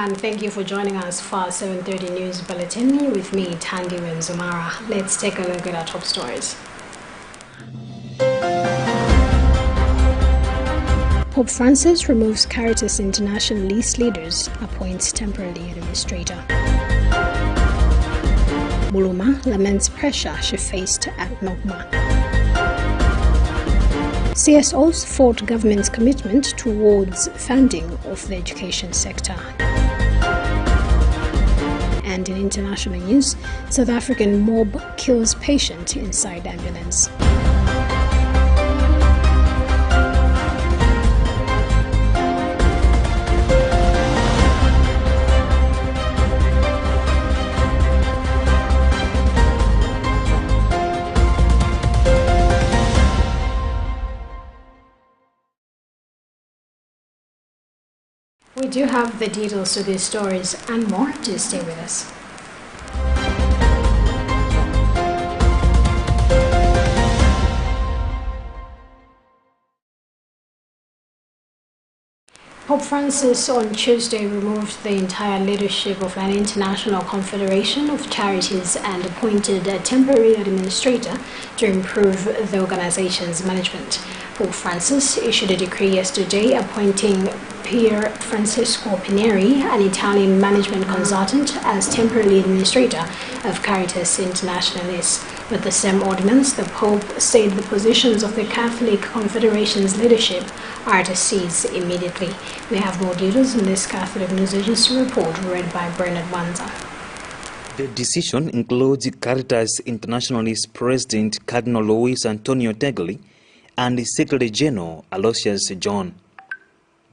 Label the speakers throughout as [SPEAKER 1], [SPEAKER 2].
[SPEAKER 1] and thank you for joining us for our 7:30 News Bulletin with me, Tandi Wenzumara. Let's take a look at our top stories. Pope Francis removes Caritas International list leaders, appoints temporary administrator. Buluma laments pressure she faced at Nokma. CSOs fought government's commitment towards funding of the education sector. And in international news, South African mob kills patient inside ambulance. We do have the details to these stories and more. Just stay with us. Pope Francis on Tuesday removed the entire leadership of an international confederation of charities and appointed a temporary administrator to improve the organization's management. Pope Francis issued a decree yesterday appointing Pier Francesco Pineri, an Italian management consultant, as temporary administrator of Caritas Internationalis. With the same ordinance, the Pope said the positions of the Catholic Confederation's leadership are to cease immediately. We have more details in this Catholic News Agency report read by Bernard Wanza.
[SPEAKER 2] The decision includes Caritas Internationalist President Cardinal Luis Antonio Tegli and the Secretary General Aloysius John.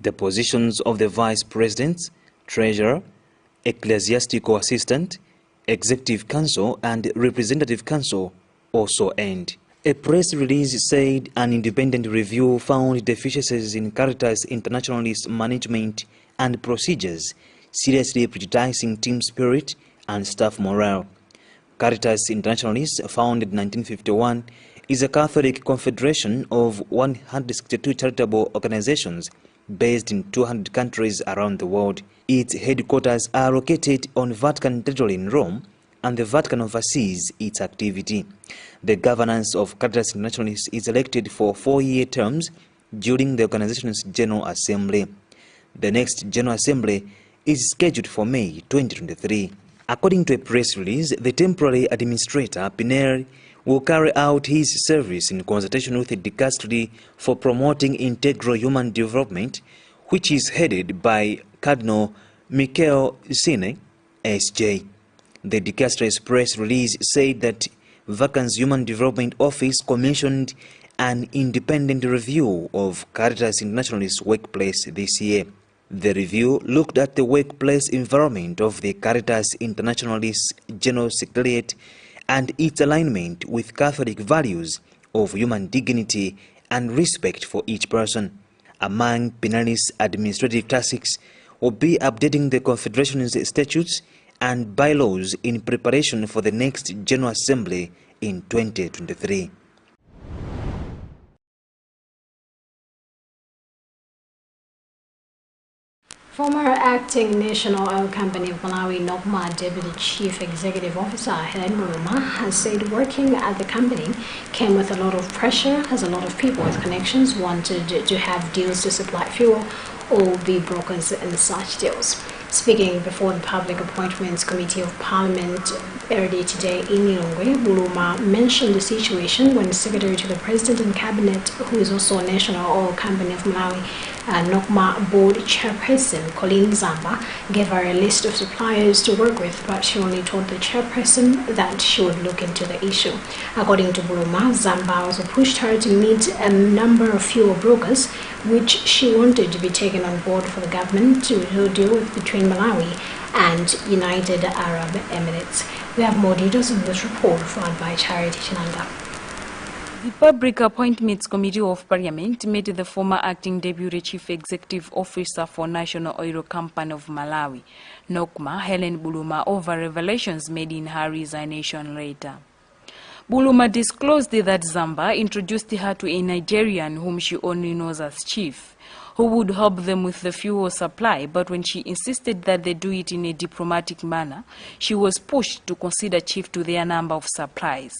[SPEAKER 2] The positions of the Vice President, Treasurer, Ecclesiastical Assistant, Executive Council and Representative Council also end. A press release said an independent review found deficiencies in Caritas Internationalist management and procedures, seriously prejudicing team spirit and staff morale. Caritas Internationalist, founded in 1951, is a Catholic confederation of 162 charitable organizations based in 200 countries around the world. Its headquarters are located on Vatican territory in Rome, and the Vatican oversees its activity. The governance of Caritas Internationalist is elected for 4-year terms during the organization's General Assembly. The next General Assembly is scheduled for May 2023. According to a press release, the temporary administrator, Pineri, will carry out his service in consultation with the Dicastery for Promoting Integral Human Development, which is headed by Cardinal Michael Sine, S.J. The Dicastery's press release said that Vatican's Human Development Office commissioned an independent review of Caritas Internationalist's workplace this year. The review looked at the workplace environment of the Caritas Internationalist General Secretariat and its alignment with Catholic values of human dignity and respect for each person. Among Pineri's administrative tasks will be updating the Confederation's statutes and bylaws in preparation for the next General Assembly in 2023.
[SPEAKER 1] Former acting National Oil Company of Malawi Nokma Deputy Chief Executive Officer Helen Buluma has said working at the company came with a lot of pressure, as a lot of people with connections wanted to have deals to supply fuel or be brokers in such deals. Speaking before the Public Appointments Committee of Parliament earlier today in Lilongwe, Buluma mentioned the situation when Secretary to the President and Cabinet, who is also a National Oil Company of Malawi, Nokma Board Chairperson Colleen Zamba, gave her a list of suppliers to work with, but she only told the chairperson that she would look into the issue. According to Buluma, Zamba also pushed her to meet a number of fuel brokers, which she wanted to be taken on board for the government to deal with between Malawi and United Arab Emirates. We have more details in this report followed by Charity Chinanda.
[SPEAKER 3] The Public Appointments Committee of Parliament met the former acting Deputy Chief Executive Officer for National Oil Company of Malawi, Nokma, Helen Buluma, over revelations made in her resignation letter. Buluma disclosed that Zamba introduced her to a Nigerian whom she only knows as Chief, who would help them with the fuel supply, but when she insisted that they do it in a diplomatic manner, she was pushed to consider chief to their number of supplies.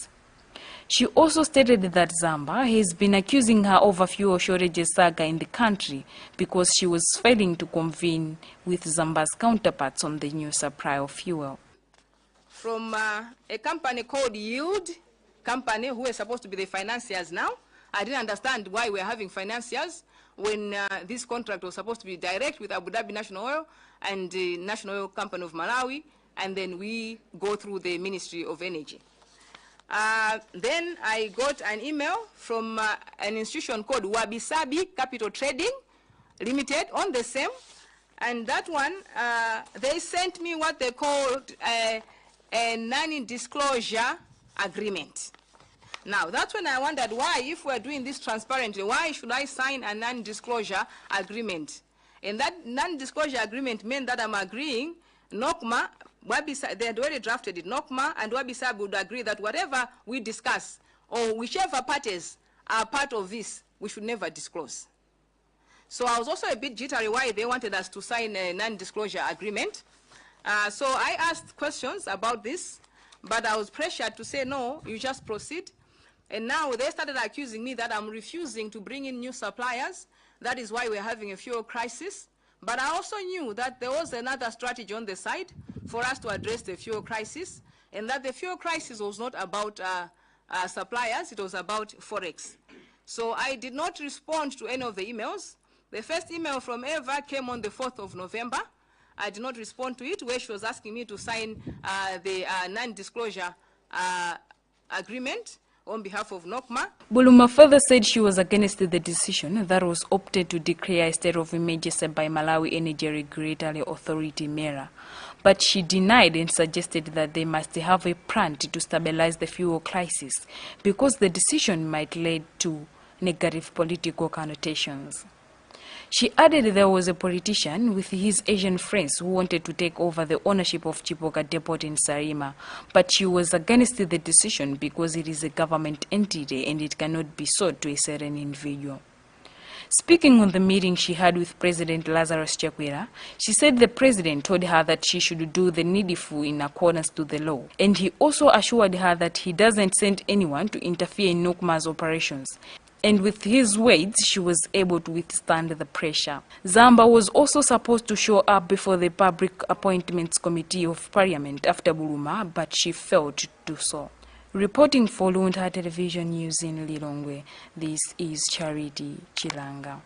[SPEAKER 3] She also stated that Zambia has been accusing her of a fuel shortages saga in the country because she was failing to convene with Zambia's counterparts on the new supply of fuel.
[SPEAKER 4] From a company called Yield Company, who is supposed to be the financiers now. I didn't understand why we're having financiers when this contract was supposed to be direct with Abu Dhabi National Oil and the National Oil Company of Malawi, and then we go through the Ministry of Energy. Then I got an email from an institution called Wabi Sabi Capital Trading Limited on the same, and that one, they sent me what they called a non-disclosure agreement. Now, that's when I wondered why, if we're doing this transparently, why should I sign a non-disclosure agreement? And that non-disclosure agreement meant that I'm agreeing NOCMA, they had already drafted it, NOCMA and Wabi Sabi would agree that whatever we discuss, or whichever parties are part of this, we should never disclose. So I was also a bit jittery why they wanted us to sign a non-disclosure agreement. So I asked questions about this, but I was pressured to say, no, you just proceed. And now they started accusing me that I'm refusing to bring in new suppliers. That is why we're having a fuel crisis. But I also knew that there was another strategy on the side for us to address the fuel crisis, and that the fuel crisis was not about suppliers, it was about Forex. So I did not respond to any of the emails. The first email from Eva came on the 4th of November. I did not respond to it, where she was asking me to sign the non-disclosure agreement on behalf of NOCMA.
[SPEAKER 3] Buluma further said she was against the decision that was opted to declare a state of emergency by Malawi Energy Regulatory Authority, MERA. But she denied and suggested that they must have a plan to stabilize the fuel crisis because the decision might lead to negative political connotations. She added there was a politician with his Asian friends who wanted to take over the ownership of Chipoka Depot in Sarima, but she was against the decision because it is a government entity and it cannot be sold to a certain individual. Speaking on the meeting she had with President Lazarus Chakwera, she said the president told her that she should do the needful in accordance to the law, and he also assured her that he doesn't send anyone to interfere in NOCMA's operations. And with his words, she was able to withstand the pressure. Zambia was also supposed to show up before the Public Appointments Committee of Parliament after Buluma, but she failed to do so. Reporting for Luntha Television News in Lilongwe, this is Charity Chilanga.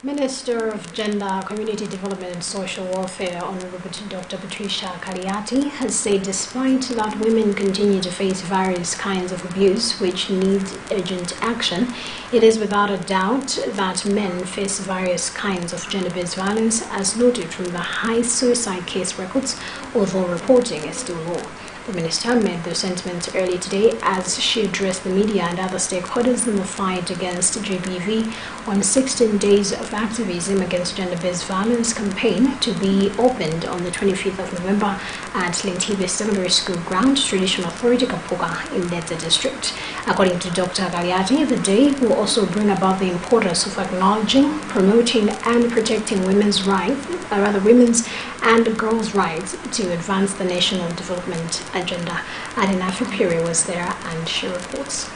[SPEAKER 1] Minister of Gender, Community Development and Social Welfare, Honorable Dr. Patricia Kaliati, has said despite that women continue to face various kinds of abuse which need urgent action, it is without a doubt that men face various kinds of gender-based violence, as noted from the high suicide case records, although reporting is still low. The minister made those sentiments early today as she addressed the media and other stakeholders in the fight against GBV on 16 days of activism against gender-based violence campaign to be opened on the 25th of November at Lintibe Secondary School Ground, Traditional Authority Kapuga in Leta District. According to Dr. Galiati, the day will also bring about the importance of acknowledging, promoting and protecting women's rights, women's and girls' rights to advance the national development agenda. Adina Fipiri was there and she reports.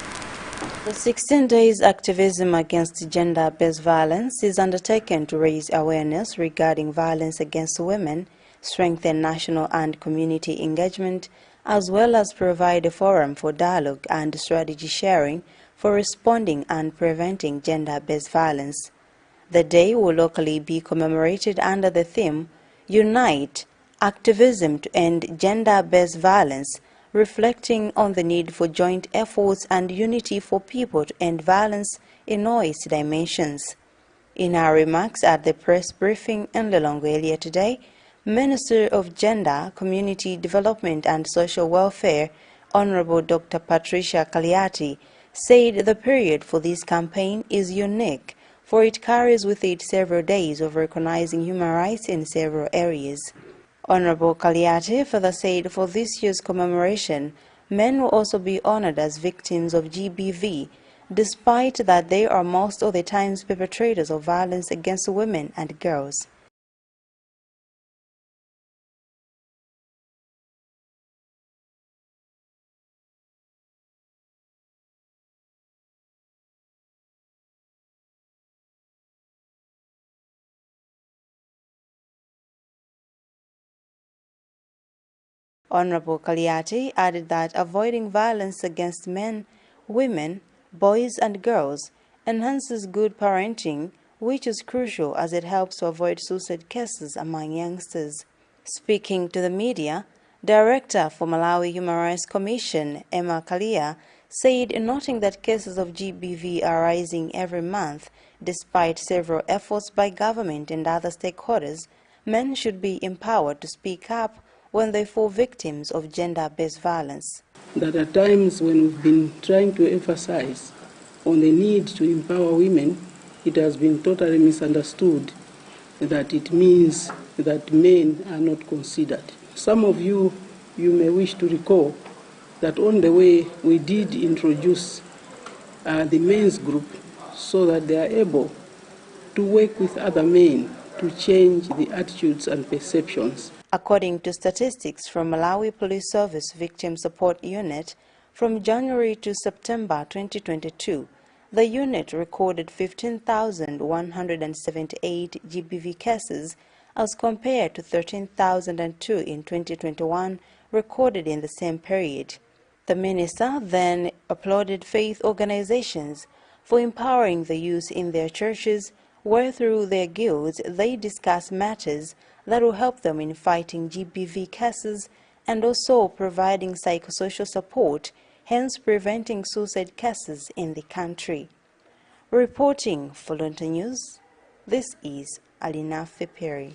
[SPEAKER 5] The 16 days activism against gender-based violence is undertaken to raise awareness regarding violence against women, strengthen national and community engagement, as well as provide a forum for dialogue and strategy sharing for responding and preventing gender-based violence. The day will locally be commemorated under the theme Unite, Activism to End Gender-Based Violence, reflecting on the need for joint efforts and unity for people to end violence in all its dimensions. In her remarks at the press briefing in Lilongwe earlier today, Minister of Gender, Community Development and Social Welfare, Honorable Dr. Patricia Kaliati, said the period for this campaign is unique, for it carries with it several days of recognizing human rights in several areas. Honorable Kaliati further said for this year's commemoration, men will also be honored as victims of GBV, despite that they are most of the times perpetrators of violence against women and girls. Honorable Kaliati added that avoiding violence against men, women, boys and girls enhances good parenting, which is crucial as it helps to avoid suicide cases among youngsters. Speaking to the media, Director for Malawi Human Rights Commission, Emma Kalia, said noting that cases of GBV are rising every month, despite several efforts by government and other stakeholders, men should be empowered to speak up when they fall victims of gender-based violence.
[SPEAKER 6] There are times when we've been trying to emphasize on the need to empower women, it has been totally misunderstood that it means that men are not considered. Some of you may wish to recall that on the way we did introduce the men's group so that they are able to work with other men to change the attitudes and perceptions.
[SPEAKER 5] According to statistics from Malawi Police Service Victim Support Unit, from January to September 2022, the unit recorded 15,178 GBV cases as compared to 13,002 in 2021 recorded in the same period. The minister then applauded faith organizations for empowering the youth in their churches, where through their guilds they discuss matters that will help them in fighting GBV cases and also providing psychosocial support, hence preventing suicide cases in the country. Reporting for Luntha News, this is Alina Feperi.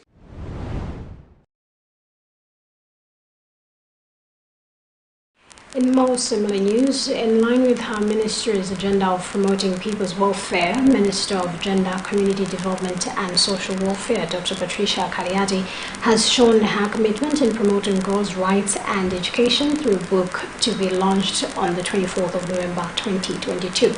[SPEAKER 1] In more similar news, in line with her minister's agenda of promoting people's welfare, Minister of Gender, Community Development and Social Welfare, Dr. Patricia Kaliati, has shown her commitment in promoting girls' rights and education through a book to be launched on the 24th of November 2022.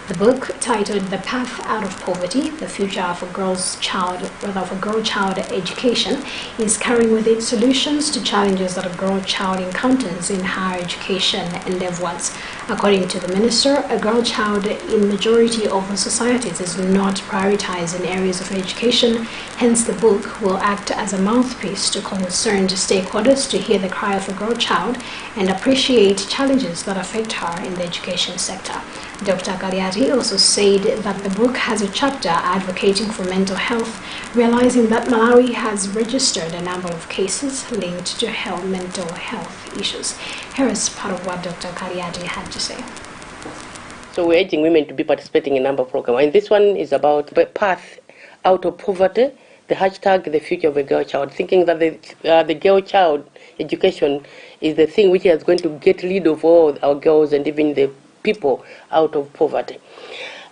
[SPEAKER 1] The book, titled The Path Out of Poverty, The Future for girl child education, is carrying with it solutions to challenges that a girl child encounters in higher education endeavors. According to the minister, a girl child in majority of societies is not prioritized in areas of education. Hence, the book will act as a mouthpiece to concerned stakeholders to hear the cry of a girl child and appreciate challenges that affect her in the education sector. Dr. Kaliati also said that the book has a chapter advocating for mental health, realizing that Malawi has registered a number of cases linked to mental health issues. Here is part of what Dr. Kaliati had to say.
[SPEAKER 7] So we're urging women to be participating in a number of programs. And this one is about the path out of poverty, the hashtag the future of a girl child, thinking that the girl child education is the thing which is going to get rid of all our girls and even the people out of poverty.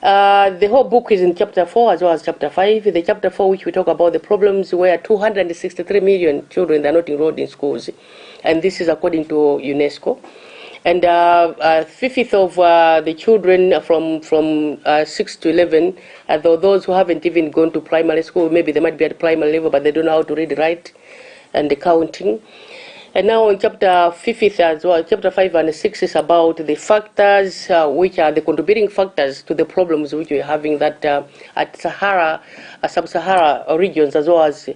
[SPEAKER 7] The whole book is in chapter 4 as well as chapter 5. The chapter 4, which we talk about the problems where 263 million children are not enrolled in schools, and this is according to UNESCO. And a fifth of the children from 6 to 11, though those who haven't even gone to primary school, maybe they might be at primary level, but they don't know how to read, write, and the counting. And now in chapter 5 as well, chapter 5 and 6 is about the factors which are the contributing factors to the problems which we're having that at sub-Sahara regions as well as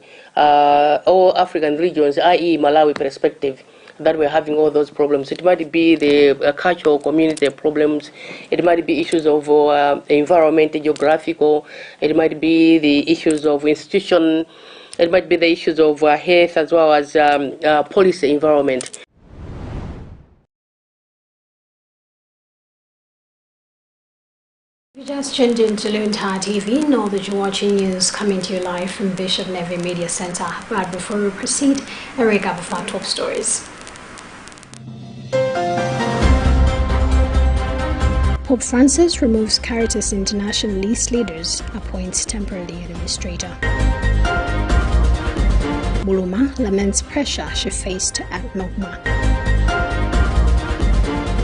[SPEAKER 7] all African regions, i.e. Malawi perspective, that we're having all those problems. It might be the cultural community problems, it might be issues of environment, geographical, it might be the issues of institution, it might be the issues of health as well as policy environment.
[SPEAKER 1] You just tuned in to Luntha TV. Know that you're watching news coming to you live from Bishop Neve Media Center. But before we proceed, a recap of our top stories. Pope Francis removes Caritas International list leaders, appoints temporary administrator. Buluma laments pressure she faced at Nokma.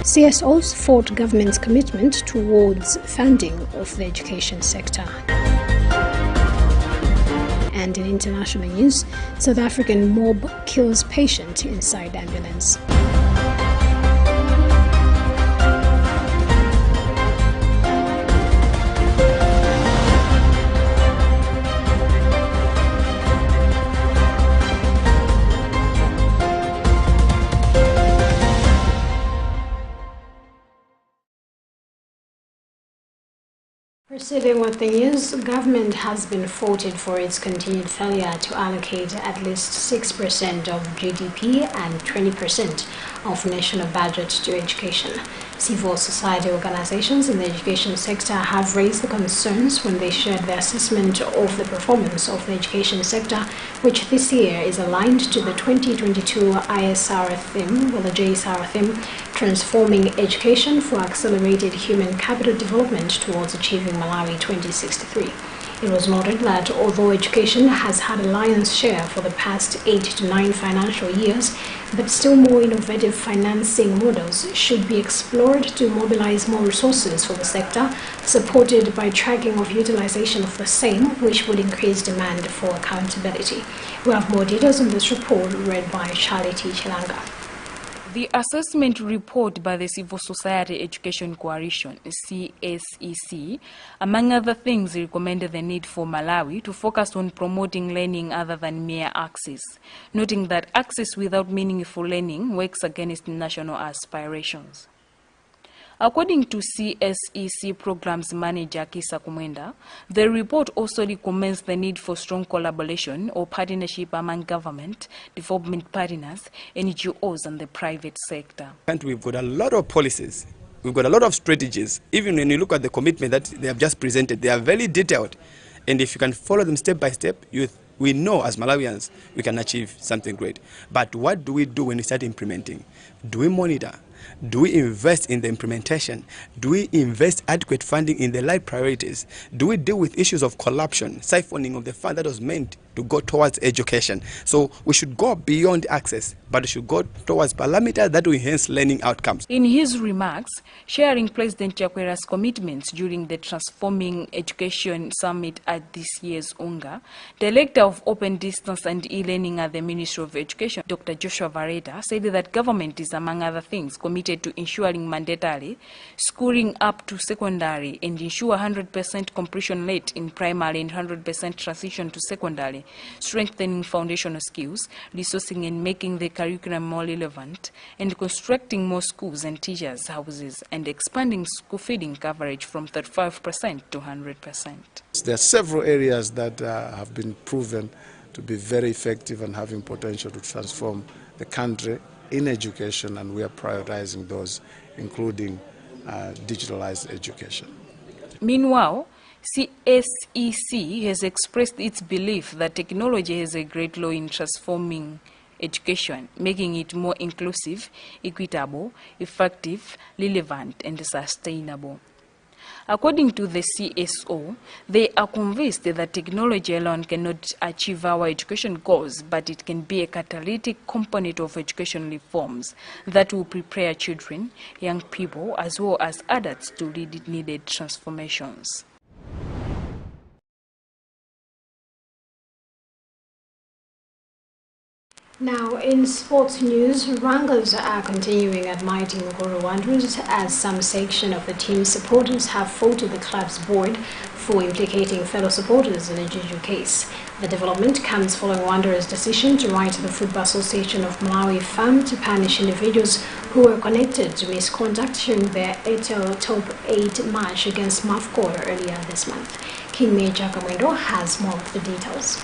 [SPEAKER 1] CSOs fought government's commitment towards funding of the education sector. And in international news, South African mob kills patient inside ambulance. Proceeding with the news, government has been faulted for its continued failure to allocate at least 6% of GDP and 20% of national budget to education. Civil society organizations in the education sector have raised the concerns when they shared their assessment of the performance of the education sector, which this year is aligned to the 2022 ISR theme, the JSR theme, Transforming Education for Accelerated Human Capital Development Towards Achieving Malawi 2063. It was noted that although education has had a lion's share for the past 8 to 9 financial years, but still more innovative financing models should be explored to mobilize more resources for the sector, supported by tracking of utilization of the same, which would increase demand for accountability. We have more details on this report read by Charlie T. Chilanga.
[SPEAKER 3] The assessment report by the Civil Society Education Coalition, CSEC, among other things, recommended the need for Malawi to focus on promoting learning other than mere access, noting that access without meaningful learning works against national aspirations. According to CSEC Programs Manager Kisa Kumwenda, the report also recommends the need for strong collaboration or partnership among government, development partners, NGOs and the private sector.
[SPEAKER 8] We've got a lot of policies, we've got a lot of strategies. Even when you look at the commitment that they have just presented, they are very detailed. And if you can follow them step by step, we know as Malawians we can achieve something great. But what do we do when we start implementing? Do we monitor? Do we invest in the implementation? Do we invest adequate funding in the right priorities? Do we deal with issues of corruption, siphoning of the fund that was meant to go towards education? So we should go beyond access, but we should go towards parameters that will enhance learning outcomes.
[SPEAKER 3] In his remarks, sharing President Chakwera's commitments during the Transforming Education Summit at this year's UNGA, Director of Open Distance and E-Learning at the Ministry of Education, Dr. Joshua Vareda, said that government is, among other things, committed to ensuring mandatory schooling up to secondary and ensure 100% completion rate in primary and 100% transition to secondary, strengthening foundational skills, resourcing and making the curriculum more relevant, and constructing more schools and teachers' houses, and expanding school feeding coverage from 35% to 100%.
[SPEAKER 9] There are several areas that have been proven to be very effective and having potential to transform the country in education, and we are prioritizing those, including digitalized education.
[SPEAKER 3] Meanwhile, CSEC has expressed its belief that technology has a great role in transforming education, making it more inclusive, equitable, effective, relevant, and sustainable. According to the CSO, they are convinced that technology alone cannot achieve our education goals, but it can be a catalytic component of education reforms that will prepare children, young people, as well as adults to lead needed transformations.
[SPEAKER 1] Now, in sports news, wrangles are continuing at Mighty Mukuru Wanderers as some section of the team's supporters have faulted the club's board for implicating fellow supporters in a juju case. The development comes following Wanderers' decision to write to the Football Association of Malawi FAM to punish individuals who were connected to misconduct during their Airtel Top 8 match against Mafcor earlier this month. King Major Kamwendo has more of the details.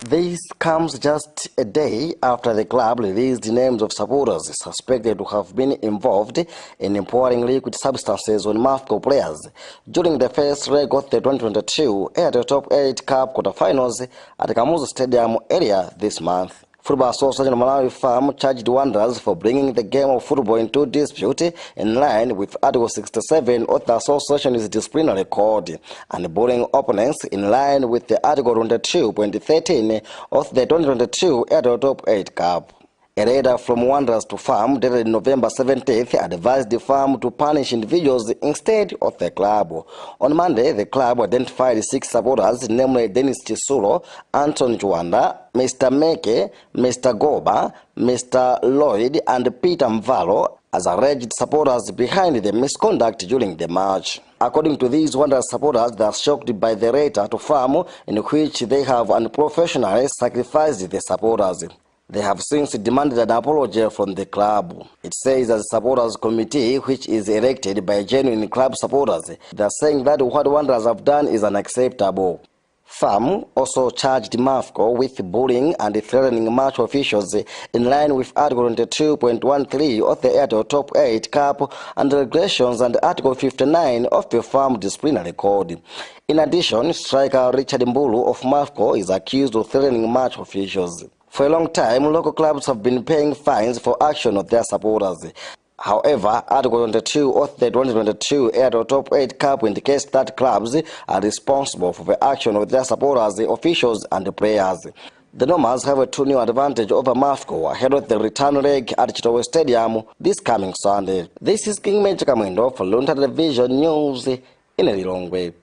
[SPEAKER 10] This comes just a day after the club released names of supporters suspected to have been involved in pouring liquid substances on Mafco players during the first leg of the 2022 Airtel Top 8 Cup quarterfinals at Kamuzu Stadium earlier this month. Football Association of Malawi FAM charged Wanderers for bringing the game of football into dispute in line with Article 67 of the Association's disciplinary code and bullying opponents in line with the Article 22.13 of the 2022 Airtel Top 8 Cup. A letter from Wanderers to FAM dated November 17th advised the FAM to punish individuals instead of the club. On Monday, the club identified 6 supporters, namely Dennis Chisulo, Anton Chwanda, Mr. Meke, Mr. Goba, Mr. Lloyd, and Peter Mvalo as alleged supporters behind the misconduct during the match. According to these Wanderers supporters, they are shocked by the letter to FAM in which they have unprofessionally sacrificed the supporters. They have since demanded an apology from the club. It says as a supporters committee, which is elected by genuine club supporters, they are saying that what Wanderers have done is unacceptable. FAM also charged MAFCO with bullying and threatening match officials in line with Article 22.13 of the Airtel Top 8 Cup and regulations and Article 59 of the FAM disciplinary code. In addition, striker Richard Mbulu of MAFCO is accused of threatening match officials. For a long time, local clubs have been paying fines for action of their supporters. However, Article 22 of the 2022 Airtel Top 8 Cup indicates that clubs are responsible for the action of their supporters, officials, and players. The Nomads have a 2-0 advantage over MAFCO ahead of the return leg at Chitowe Stadium this coming Sunday. This is King Major Kamwendo for Luntha Television News in a Lilongwe.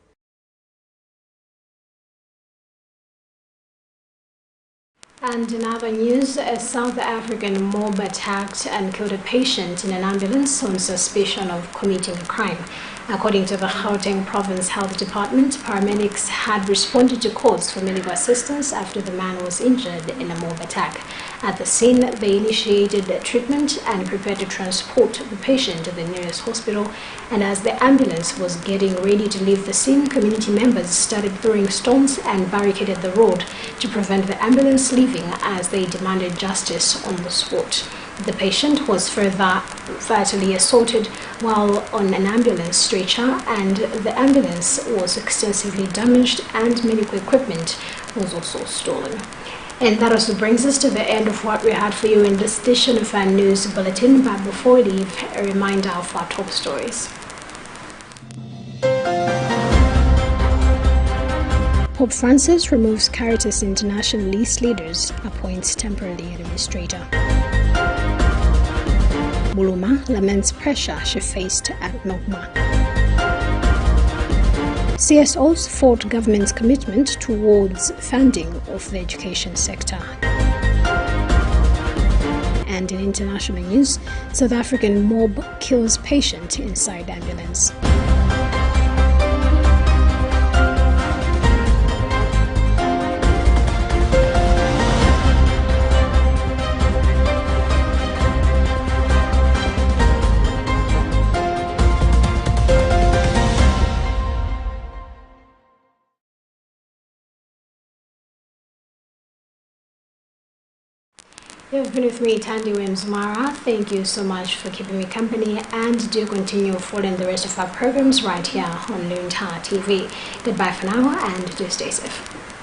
[SPEAKER 1] And in other news, a South African mob attacked and killed a patient in an ambulance on suspicion of committing a crime. According to the Gauteng Province Health Department, paramedics had responded to calls for medical assistance after the man was injured in a mob attack. At the scene, they initiated treatment and prepared to transport the patient to the nearest hospital. And as the ambulance was getting ready to leave the scene, community members started throwing stones and barricaded the road to prevent the ambulance leaving as they demanded justice on the spot. The patient was further fatally assaulted while on an ambulance stretcher, and the ambulance was extensively damaged and medical equipment was also stolen. And that also brings us to the end of what we had for you in this edition of our news bulletin. But before we leave, a reminder of our top stories. Pope Francis removes Caritas International list leaders, appoints temporary administrator. Buluma laments pressure she faced at Nokma. CSOs fought government's commitment towards funding of the education sector. And in international news, South African mob kills patient inside ambulance. You've been with me, Tandy Wimsmara. Thank you so much for keeping me company, and do continue following the rest of our programs right here on Luntha TV. Goodbye for now, and do stay safe.